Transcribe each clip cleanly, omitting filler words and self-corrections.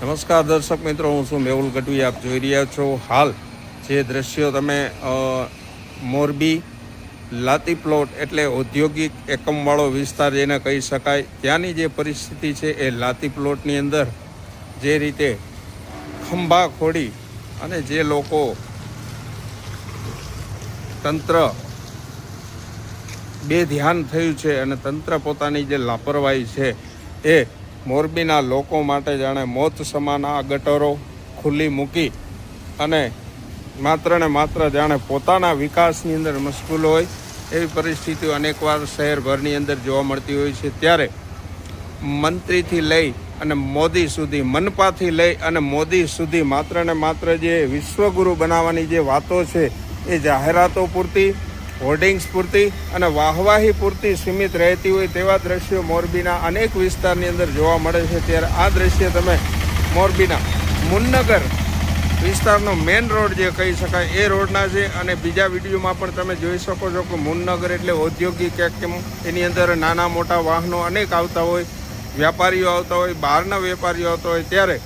નમસ્કાર દર્શક મિત્રો, હું છું મેહુલ ગઢવી. આપ જોઈ રહ્યા છો હાલ જે દ્રશ્યો તમે મોરબી લાતી પ્લોટ એટલે ઔદ્યોગિક એકમવાળો વિસ્તાર જેને કહી શકાય, ત્યાંની જે પરિસ્થિતિ છે એ લાતી પ્લોટની અંદર જે રીતે ખંભા ખોડી અને જે લોકો તંત્ર બેધ્યાન થયું છે અને તંત્ર પોતાની જે લાપરવાહી છે એ મોરબીના લોકો માટે જાણે મોત સમાન આ ગટરો ખુલ્લી મૂકી અને માત્ર ને માત્ર જાણે પોતાના વિકાસની અંદર મશગુલ હોય એવી પરિસ્થિતિઓ અનેકવાર શહેરભરની અંદર જોવા મળતી હોય છે. ત્યારે મંત્રીથી લઈ અને મોદી સુધી, મનપાથી લઈ અને મોદી સુધી માત્ર ને માત્ર જે વિશ્વગુરુ બનાવવાની જે વાતો છે એ જાહેરાતો પૂરતી, હોર્ડિંગ્સ પૂરતી અને વાહવાહી પૂરતી સીમિત રહેતી હોય તેવા દ્રશ્યો મોરબીના અનેક વિસ્તારની અંદર જોવા મળે છે. ત્યારે આ દ્રશ્ય તમે મોરબીના મુન્નગર વિસ્તારનો મેઇન રોડ જે કહી શકાય એ રોડના છે. અને બીજા વિડીયોમાં પણ તમે જોઈ શકો છો કે મુન્નગર એટલે ઔદ્યોગિક એકમ, એની અંદર નાના મોટા વાહનો અનેક આવતા હોય, વ્યાપારીઓ આવતા હોય, બહારના વેપારીઓ આવતા હોય. ત્યારે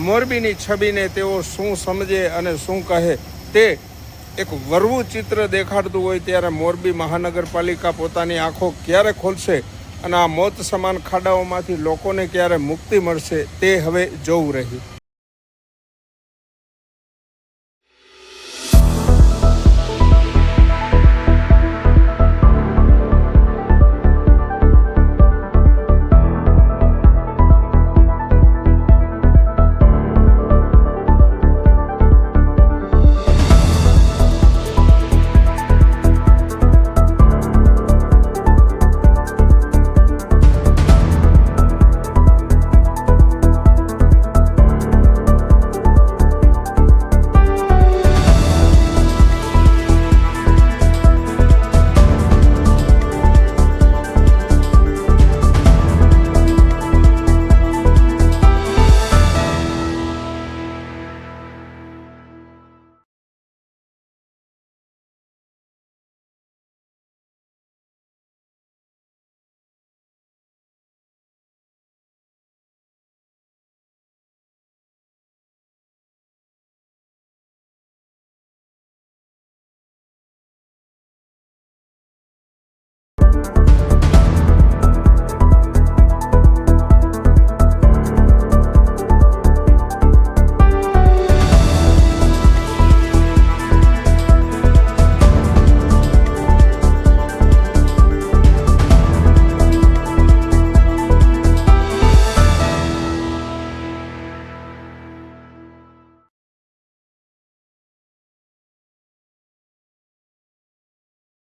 મોરબીની છબીને તેઓ શું સમજે અને શું કહે તે એક વરવું ચિત્ર દેખાડતું હોય. ત્યારે મોરબી મહાનગરપાલિકા પોતાની આંખો ક્યારે ખોલશે અને આ મોત સમાન ખાડાઓમાંથી લોકોને ક્યારે મુક્તિ મળશે તે હવે જોવું રહ્યું.